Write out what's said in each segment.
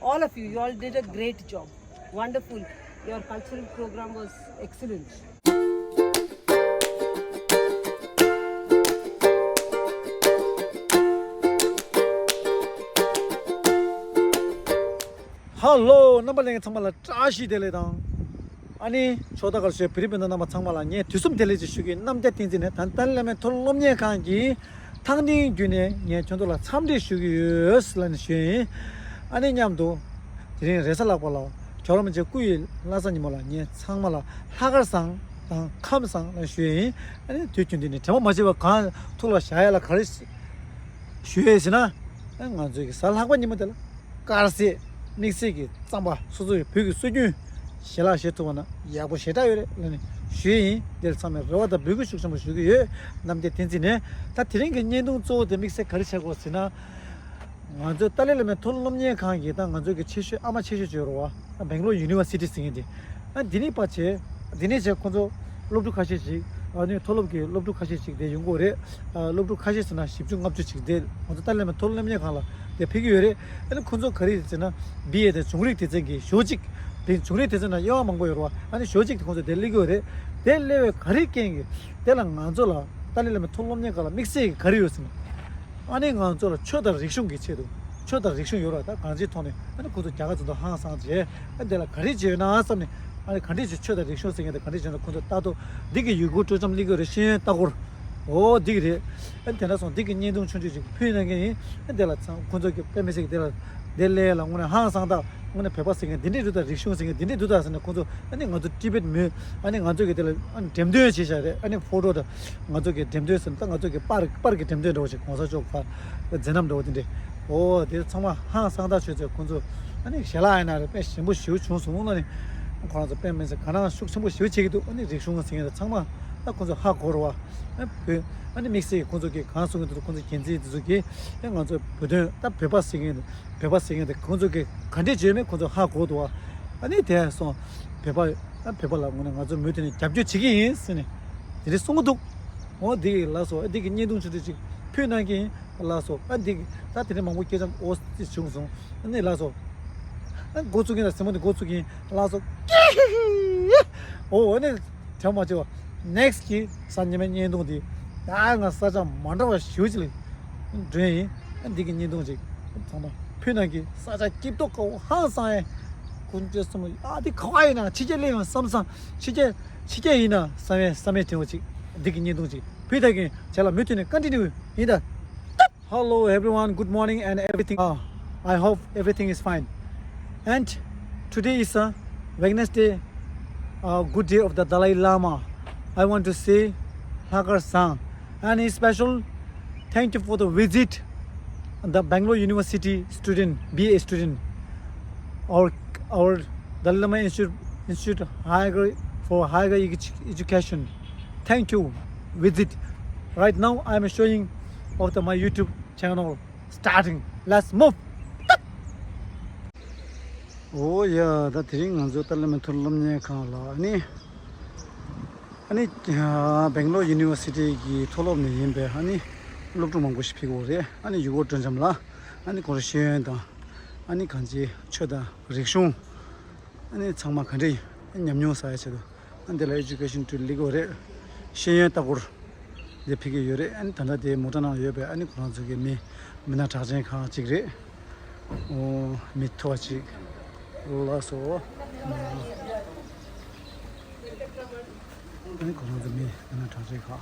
all of you. You all did a great job. Wonderful. Your cultural program was excellent. Hello, number 정말 짜시 될래당. 아니 저다 갈수 필리핀도 남아 정말 아니 뒤숨 될래지 주기 남대 띵진에 단단하면 돌롬nye 간기 당딩 균에 예 전도라 참대 주기스라는 시 아니 냠도 드린 레살라 볼라 저러면 제 꾸일 라사니 몰라 예 상말라 하갈상 당 감상 시 아니 뒤준디네 정말 마지막 간 돌아 샤야라 가르시 쉬에시나 안 저기 살하고님들 가르시 믹스기 짬바 수수 벽이 수준 실라시토나 야보 시다요래 쉬이 될 참에 로다 벽이 숙좀 쉬기 남대 텐진에 다 드린 게 년동 조데 믹스 가르치고 있으나 먼저 딸려면 톨놈니에 강기다 먼저 그 치슈 아마 치슈죠로와 뱅글로르 유니버시티 생인데 디니 빠체 디니 제 콘조 로브 카시지 아니 톨롭게 로브 카시지 대 용고래 로브 카시스나 집중 갑주지 대 먼저 딸려면 톨놈니에 강라 대 피규어에 아니 콘조 거리잖아 비에데 중립 대적이 조직 대 중립 대전나 여망 거여와 아니 조직 콘조 델리고래 델레we 가리깽이 델랑 안졸라 딸려면 톨놈니에 강라 믹스에 가리였으나 아니 간절로 쳐다 릭숑 기체도 쳐다 릭숑 요라다 간지 토네 아니 그도 자가도 항상지 내가 가리지 나왔었네 아니 간지 쳐다 릭숑 생에다 간지 그도 따도 되게 유고 좀 리거를 신 따고 오 되게 엔테나서 되게 년동 춘지지 표현하게 내가 참 그저께 빼면서 내가 델레라 오늘 항상다 오늘 배봤으니까 니네도다 릭숑 생에 니네도다서는 그도 아니 나도 티베트 매 아니 나저게 될 아니 댐드에 지셔야 아니 포도다 나저게 댐드에서 딱 나저게 빠르게 댐드에 오지 공사 쪽가 전함도 어딘데 오 내 정말 항상다 주저 그도 아니 샬라이나를 빼시 뭐 쉬우 중소문에 그러나 빼면서 가능한 숙성부 쉬우치기도 아니 릭숑 생에 정말 딱 그저 하고로와 그 아니 믹스에 그저게 가능성도 그저 견지도 저게 그냥 저 보든 딱 배봤으니까 그저게 간데 제메 그저 하고도와 아니 대해서 배발라고는 아주 몇이 잡주치기 있으네 이제 송도 어디 라서 어디 니동주지 표현하기 라서 어디 다들 뭐 계속 오스 중송 근데 라서 고속이나 세모도 고속이 라서 오 오늘 정말 저 넥스트 산님의 니동디 다가 사자 만다와 쉬우지 네 안디기 니동지 정말 표현하기 사자 깁도고 항상 군제스면 아디 거이나 지젤리면 삼상 지제이나 삼에 되오지 디기 니동지 표현하기 제가 몇년에 컨티뉴 이다 Hello everyone, good morning and everything. I hope everything is fine. And today is a Wednesday, good day of the Dalai Lama. I want to say Hagar Sang and a special thank you for the visit the Bangalore University student, BA student, our Dalai Lama Institute for higher education. Thank you visit. Right now I am showing of my YouTube channel starting. Let's move. Oh yeah, that thing on the Talaman Tulumne Kala. 아니 뱅글로르 유니버시티 토롬네 임베 아니 롭도 먹고 싶이고 그래 아니 이거 좀 잠라 아니 거시엔다 아니 간지 쳐다 릭숑 아니 정말 간지 냠뇨 사이셔도 안들 에듀케이션 툴 리고래 시엔다고 제 피게 요래 아니 단다데 모다나 여베 아니 그런 저게 미나 자전 가 지그래 미토아지 올라서 아니 그런 좀 미나 자전 가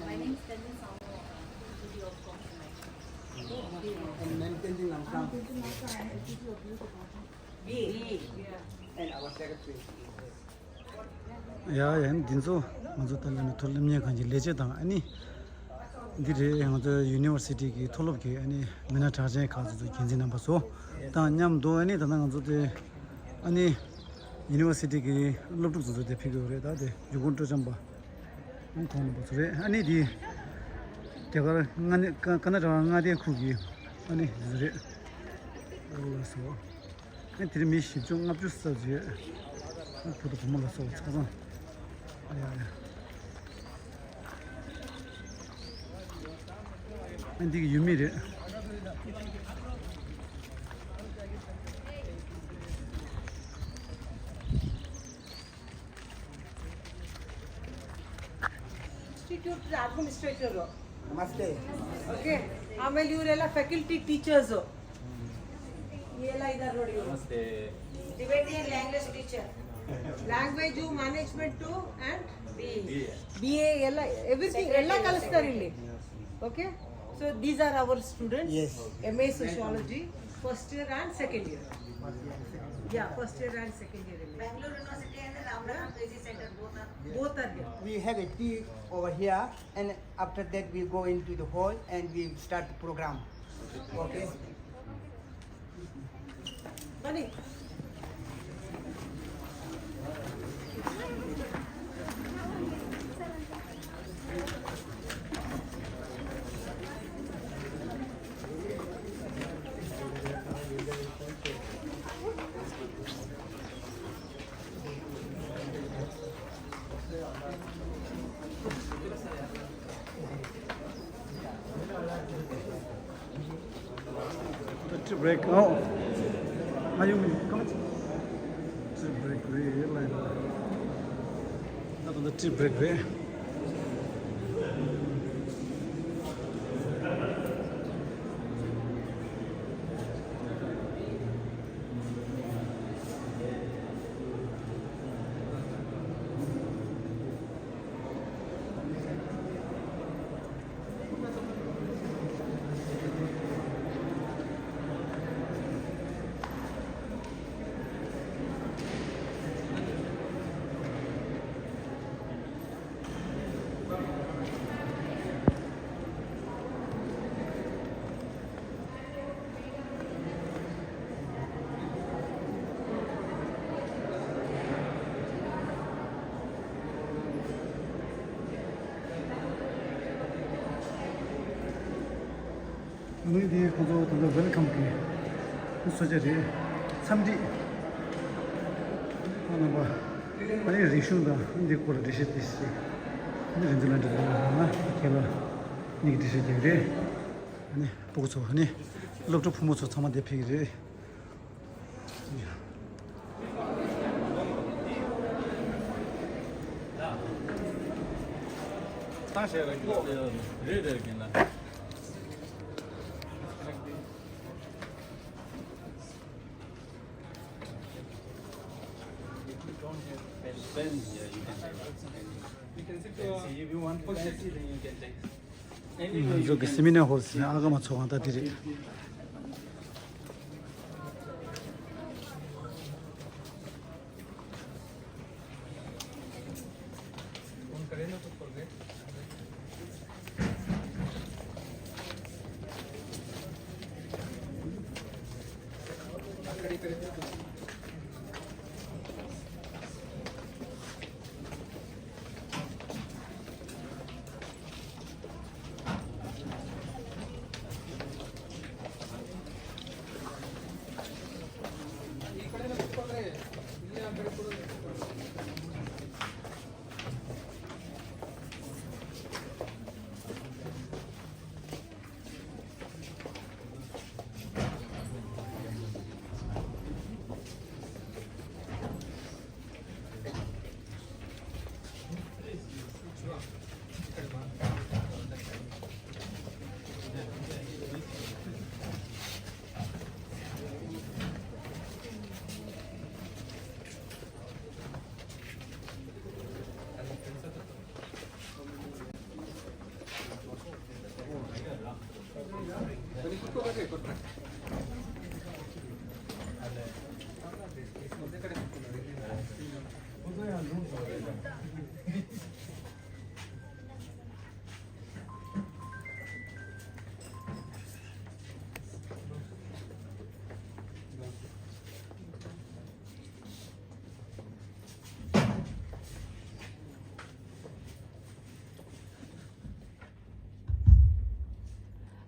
My name is Tenzin Song. 야, 얘는 딘소 먼저 달라면 돌림에 간지 레제당 아니 이게 한저 유니버시티 톨롭게 아니 미나 자제 가서도 괜찮은 봐서 다냠도 아니 다는 저데 아니 유니버시티 롭도 저 피고래 다데 요건도 좀 봐. 돈 버스래 아니 디 제가 가나다 나데 쿠기 아니 그래 올라서 아니 드림이 좀 앞줬어지 그것도 고마워서 찾아 아니 이게 유미래 institute administrator. ನಮಸ್ತೆ. Okay, ಆಮೇಲೆ ಇವರೆಲ್ಲ faculty teachers ಎಲ್ಲ ಇದ್ದಾರೆ ನೋಡಿ. ನಮಸ್ತೆ. Tibetan language teacher, language management and BA ಎಲ್ಲ everything ಎಲ್ಲ ಕಲಿಸ್ತಾರೆ ಇಲ್ಲಿ. Okay, so these are hour students. Yes. MA sociology first year and second year. Yeah, first year and second year. Bangalore University and the Ramnath PG Center Both are here. We have a tea over here, and after that we go into the hall and we start the program. Okay. ಬನ್ನಿ. The tea break. Oh, are you coming? Tea break. Like not on the tea break. 너희들이 고도 웰컴 그 소재리 3D 하나 봐 아니 리슈다 이제 걸 디시티스 근데 렌즈란데 나 걔가 니기 디시티래 아니 보고서 아니 럽도 부모서 참아 대피기래 다시 해가지고 그래야 되겠나? Pen here you can take. You can see if you want to see then you can take. 저기 세미나 홀스 아가마 초한다 드리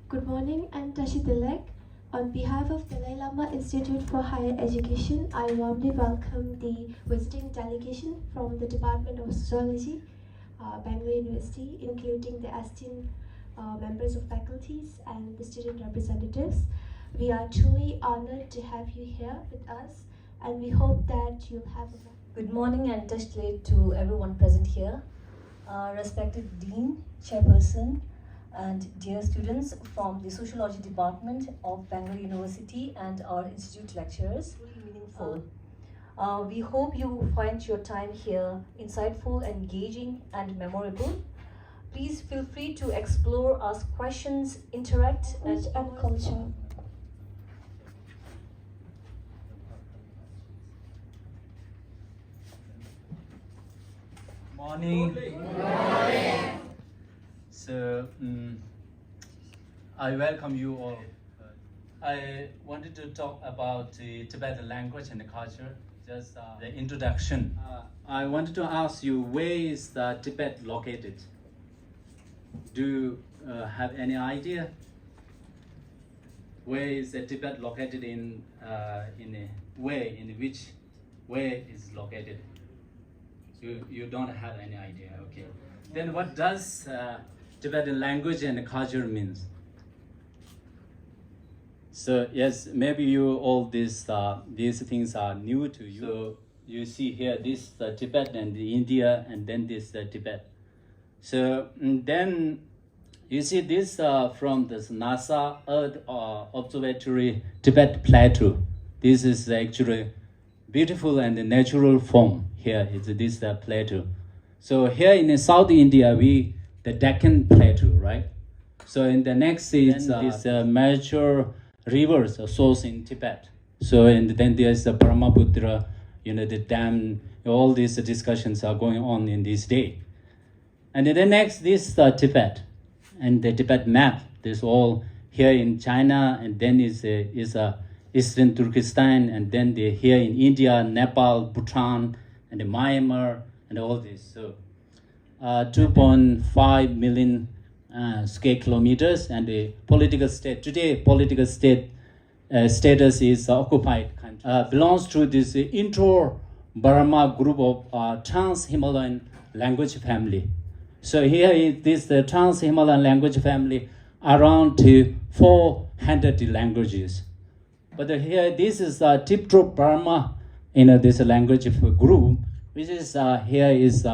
Good morning, I'm Tashi Tilak. On behalf of Dalai Lama Institute for Higher Education, I warmly welcome the visiting delegation from the Department of Sociology, Bangalore University, including the esteemed members of faculties and the student representatives. We are truly honored to have you here with us, and we hope that you'll have a Good morning and touch late to everyone present here. respected Dean, Chairperson, and dear students from the Sociology Department of Bangalore University and our institute lecturers. Meaningful. We hope you find your time here insightful, engaging, and memorable. Please feel free to explore, ask questions, interact, and culture. Morning. So, I welcome you all. I wanted to talk about the Tibetan language and the culture, just the introduction. I wanted to ask you, where is the Tibet located? Do you have any idea? Where is the Tibet located in which way is located? You don't have any idea, okay. Then what does Tibetan language and culture means? So yes, maybe you all these things are new to you. So you see here this Tibet and India, and then this Tibet. So then you see this from this NASA Earth Observatory Tibet Plateau. This is actually beautiful and natural form. Here is this plateau. So here in South India, the Deccan Plateau, right? So in the next is this major rivers source in Tibet. So and then there's the Brahmaputra, the dam. All these discussions are going on in this day. And then next this Tibet, and the Tibet map. This all here in China, and then is Eastern Turkestan, and then here in India, Nepal, Bhutan, and Myanmar, and all this. So 2.5 million square kilometers, and the political state. Today, political state status is occupied country. Belongs to this Indo-Burma group of Trans-Himalayan language family. So here is this Trans-Himalayan language family, around 400 languages. But here, this is Tibeto-Burma, this language group, which is here is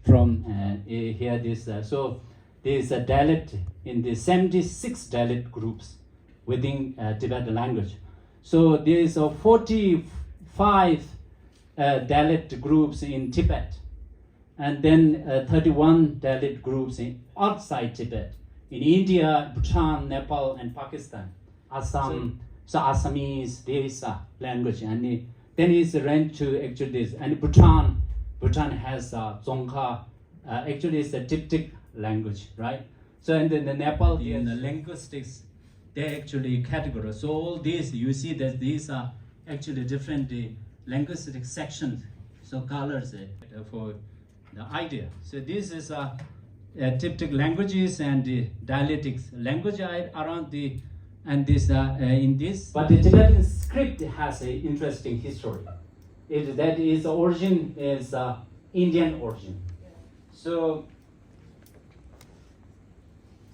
from here this. So there is a dialect in the 76 dialect groups within Tibetan language. So there is 45 dialect groups in Tibet, and then 31 dialect groups outside Tibet, in India, Bhutan, Nepal, and Pakistan, Assam. So Assamese, there is a language, and then it's rent to actually this. And Bhutan has Dzongkha, actually it's a Tibetic language, right? So and then the Nepal, in the linguistics, they actually categorized. So all these, you see that these are actually different linguistic sections, so colors for the idea. So this is Tibetic languages and dialectics language around the. And this in this, but the Tibetan script has an interesting history. That its origin is Indian origin. So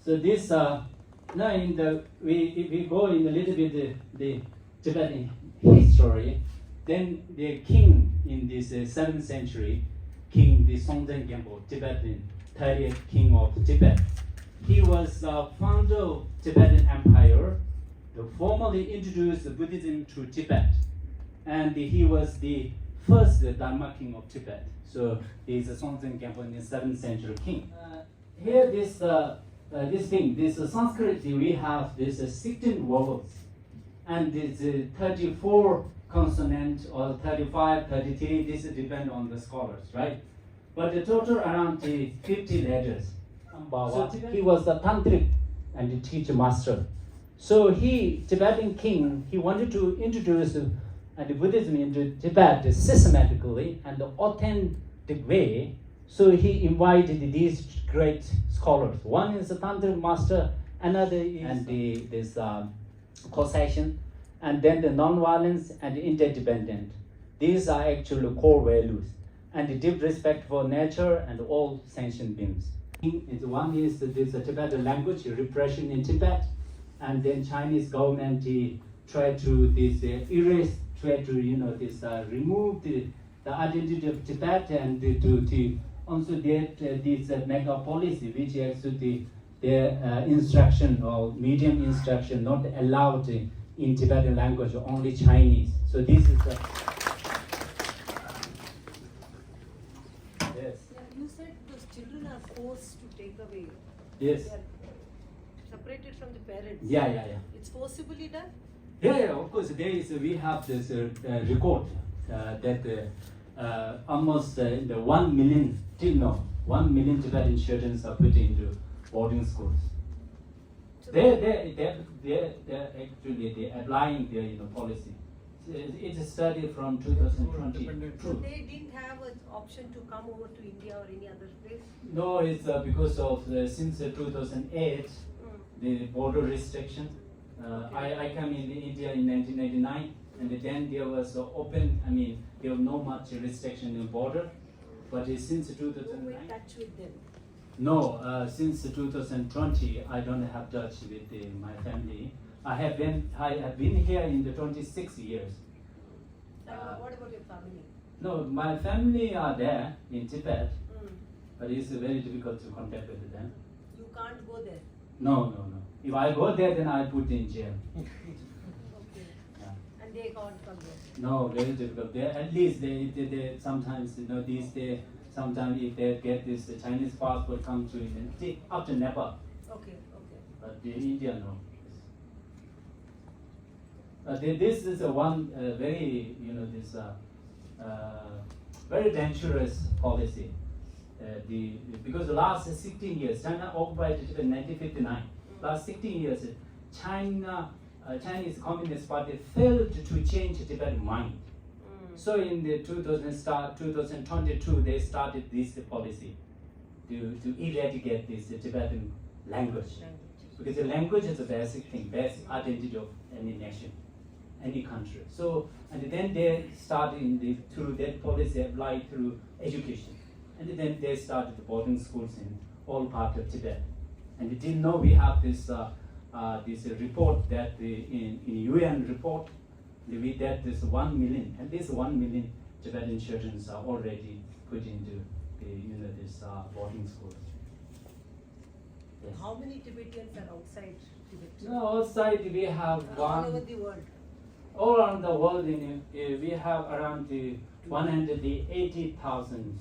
this now in the if we go in a little bit the Tibetan history, then the king in this 7th century, King the Songtsen Gampo, Tibetan 30th king of Tibet. He was founder of Tibetan Empire, formally introduced Buddhism to Tibet, and he was the first Dharma king of Tibet. So he is a Songtsen Gampo in the 7th century king. Here this Sanskrit, we have this 16 vowels, and this 34 consonant or 35, 33. This depends on the scholars, right? But the total around 50 letters. So he was the tantric and the teacher master. So Tibetan king, he wanted to introduce Buddhism into Tibet systematically and the authentic way. So he invited these great scholars. One is the tantric master, another is this causation, and then the non-violence and interdependent. These are actually core values, and the deep respect for nature and all sentient beings. One is this Tibetan language repression in Tibet, and then Chinese government try to remove the identity of Tibet and to also that this mega policy, which actually their instruction or medium instruction not allowed in Tibetan language, only Chinese. So this is the yes. Yeah, you said those children are forced to take away. Yes. They are separated from the parents. Yeah. It's forcibly done? Yeah, of course. We have this record that almost the 1 million till now, 1 million Tibetan children are put into boarding schools. So They're actually applying their policy. It's a study from 2020. So they didn't have an option to come over to India or any other place? No, it's because of since 2008 the border restriction. I came in India in 1999, and then there was open. I mean, there was no much restriction in the border, but since Who were 2009. in touch with them? No, since 2020, I don't have touch with my family. I have been here in the 26 years. What about your family? No, my family are there in Tibet, but it's very difficult to contact with them. You can't go there. No. If I go there, then I put in jail. Okay. Yeah. And they can't come there. No, very difficult. At least they sometimes these days sometimes if they get this Chinese passport come to India up to Nepal, Okay. but the India no. This is one very this very dangerous policy. Because the last 16 years, China occupied Tibet in 1959. Last 16 years, Chinese Communist Party failed to change Tibetan mind. So in the 2022, they started this policy to eradicate this Tibetan language. Because the language is a basic thing, basic identity of any nation, any country. So, and then they started through that policy applied through education. And then they started the boarding schools in all parts of Tibet. And they didn't know we have this report that in UN report that this 1 million, at least 1 million Tibetan children are already put into this boarding schools. Yes. How many Tibetans are outside Tibet? No, outside we have All over the world. all around the world. We have around 180,000.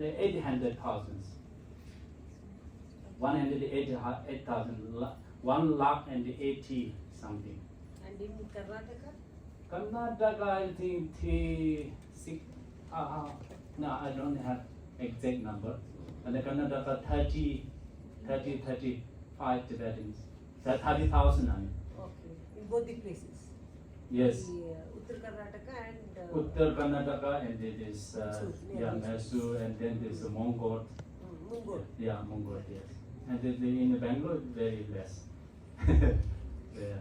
800,000. 188,000. 180,000 something. And in Karnataka? Karnataka, I think no, I don't have exact number. And the Karnataka 35 Tibetans. 30,000 I mean. Okay. In both the places? Yes. The, Uttar Karnataka and Uttar Karnataka and this Mysore, Mysore, and then there's Mongol. Mongol. Yeah, Mongol, yes. And in Bangalore, very less. Yeah.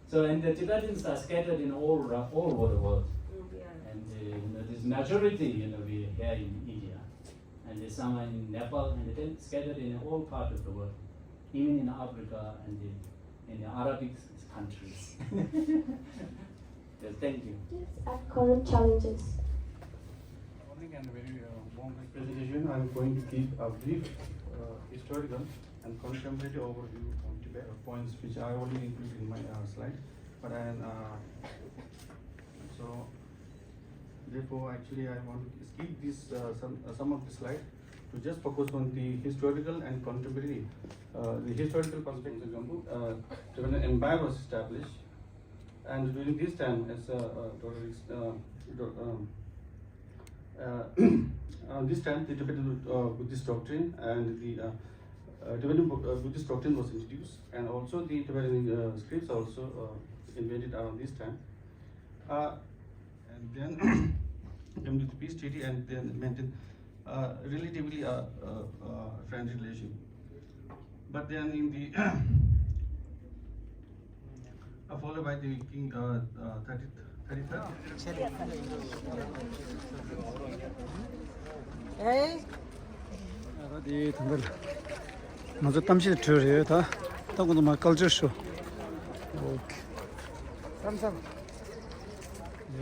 So, and the Tibetans are scattered in all over the world. Yeah. And this majority, we here in India, and there's some in Nepal, and then scattered in all parts of the world, even in Africa and in the Arabic countries. Yes, thank you. Yes, and current challenges. Morning and very warm presentation. I'm going to give a brief historical and contemporary overview on Tibet points which I already included in my slide. But so therefore actually I want to skip this some of the slide to just focus on the historical and contemporary. The historical perspective, for example, Tibetan Empire was established, and during this time, as this time the Tibetan Buddhist doctrine and the Tibetan Buddhist doctrine was introduced, and also the Tibetan scripts also invented around this time. And then came to the peace treaty, and then maintained relatively friendly relation. But then in the followed by the king 33rd. Hey. 이 당들 먼저 땀실 들어요 다 당고도 막 걸졌어. 오케이. Samsung.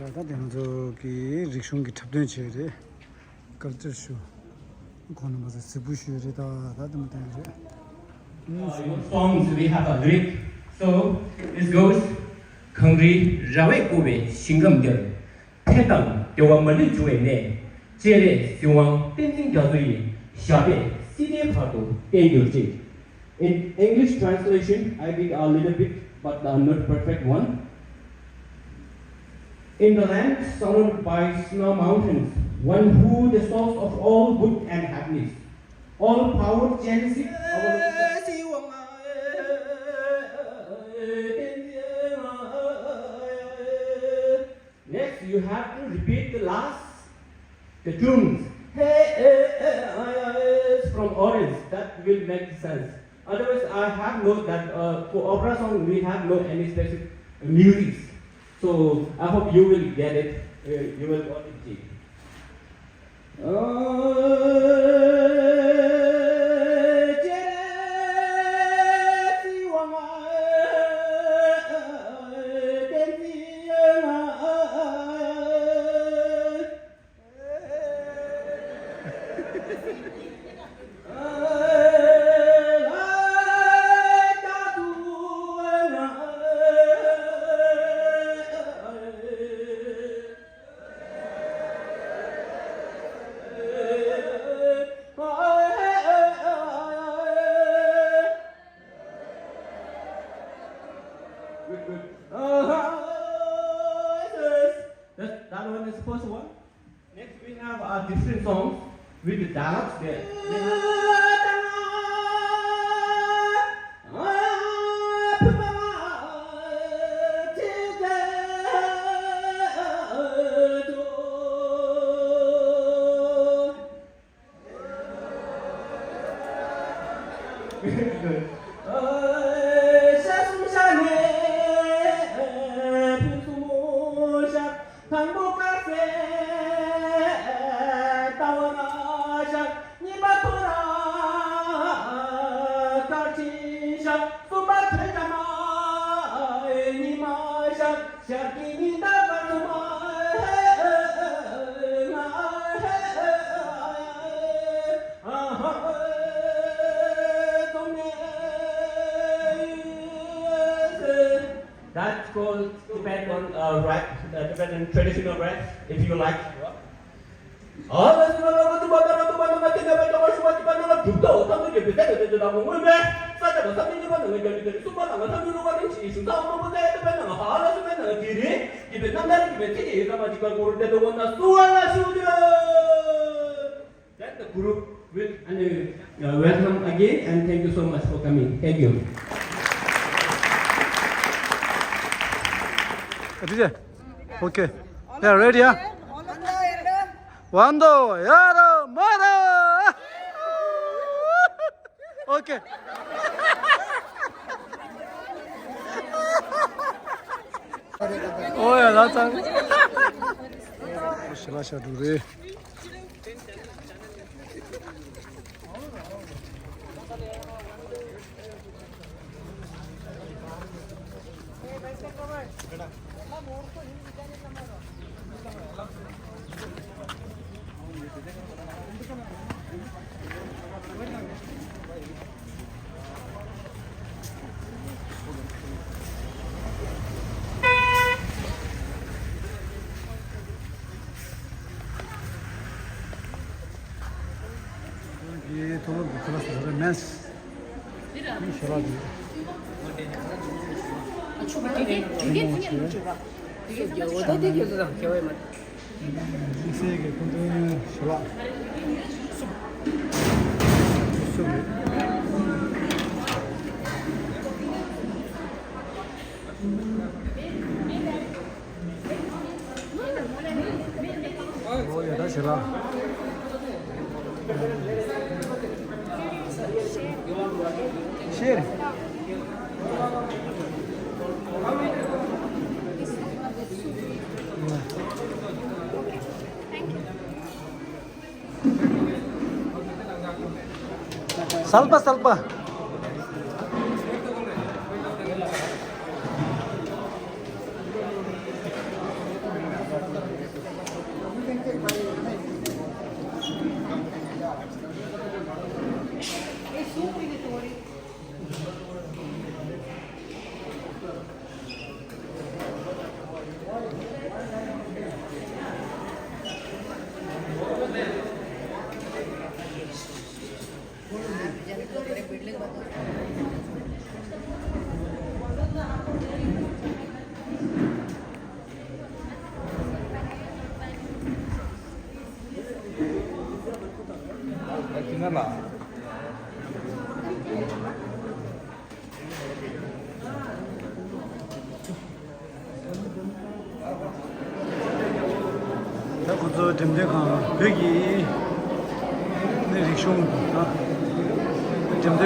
야, 다 되는 저기 릭숑기 탑된 지에 걸졌어. 거는 맞아. 스부슈리다. 나도 못 songs we have a lyric. So this goes Kangri Rawe Kobe Singam Tetan Yogamali Juene Jere Siwang Tenzing Gazui Shabe Sidi Pato Tengulji. In English translation, I did a little bit, but not perfect one. In the land surrounded by snow mountains, one who the source of all good and happiness, all power, jealousy, next, you have to repeat the tunes. From audience, that will make sense. Otherwise, I have no that for opera song we have no any specific music. So I hope you will get it. You will got it. That one is the first one. Next we have different songs with the dialogues there. That's called Tibetan rap, Tibetan traditional rap, if you like. That the group will welcome again and thank you so much for coming. Thank you. DJ. Okay. Yeah, ready? Yeah. Wando, yaro, maro. Okay. Oh yeah, that's all. Lascia dure. ये तो थोड़ा सा mess शराब 이세 개 근데 샤라 다 샤라 Share. Salpa, salpa. 나 그저 됨되가 벽이 내 릭숑 됨되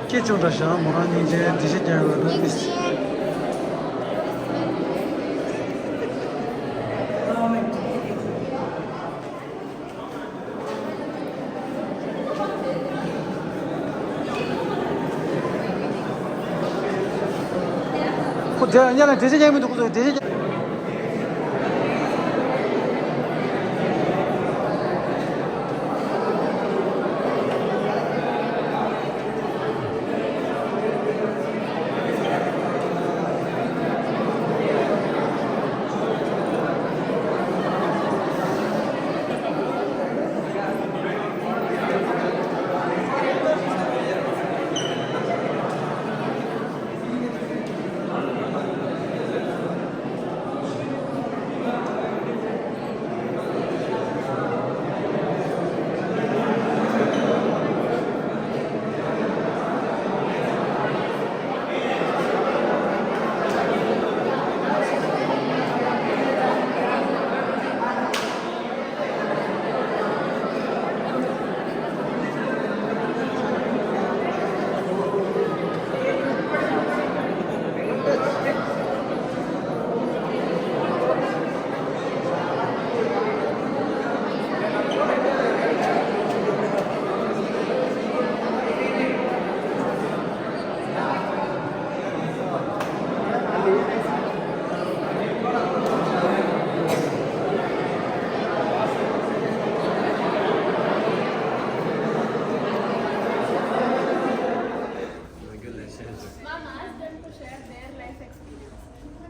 깨져라샤 뭐라니 이제 디시자가 됐어. 그냥 대세장면 듣고 대세장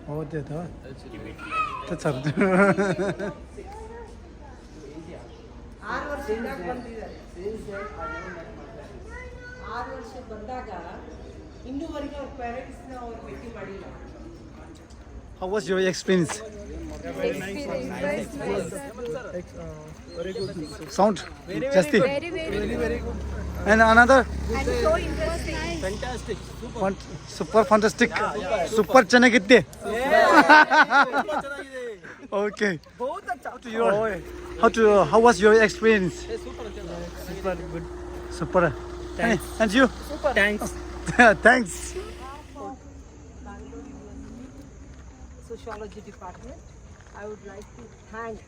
어때다? 참. 6 ವರ್ಷದಾಗ ಬಂದಿದ್ದಾರೆ 6 ವರ್ಷ ಬಂದಾಗ ಇನ್ನೂವರೆಗೆ ಅವ್ರ ಪೇರೆಂಟ್ಸ್ನ ಅವ್ರು ಭೇಟಿ ಮಾಡಿಲ್ಲ. How was your experience? Very good. Sound? Justy? Very good. And another? And so interesting. Fantastic. Super fantastic. Super ಚೆನ್ನಾಗಿತ್ತೆ. Okay. बहुत अच्छा. How was your experience? Super good. Super. Thanks. And you? Super. Thanks. Thanks. Bangalore University Sociology Department. I would like to thank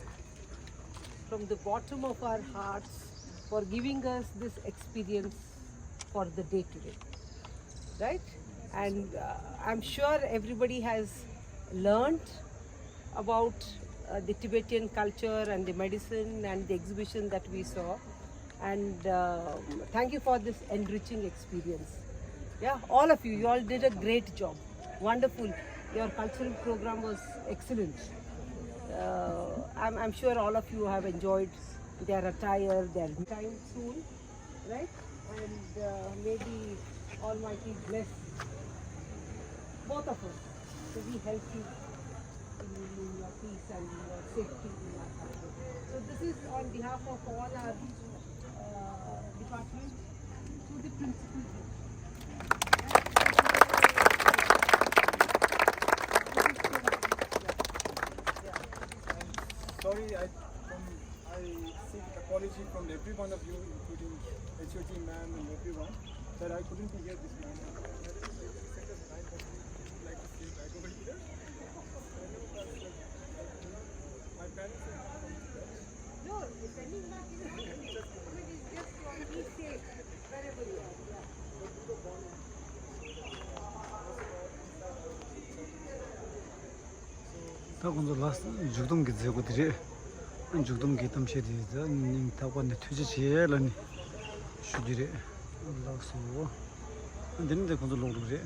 from the bottom of our hearts for giving us this experience for the day today. Right? And I'm sure everybody has learned about the Tibetan culture and the medicine and the exhibition that we saw. And thank you for this enriching experience. Yeah, all of you all did a great job. Wonderful. Your cultural program was excellent. I'm sure all of you have enjoyed their attire, their time soon, right? And maybe Almighty bless both of us to be healthy in your peace and your safety in our country. So this is on behalf of all our department to the principal. Sorry, I seek apology from every one of you, including HOT ma'am and everyone, that I couldn't be here this morning. Like to stay back over here. My parents are from Tibet. No, 다 건도 라스 죽동 기즈고들이 안 죽동 기탐 셰디자 님 타고네 투지지엘라니 슈디레 라스 안데는데 건도 로르레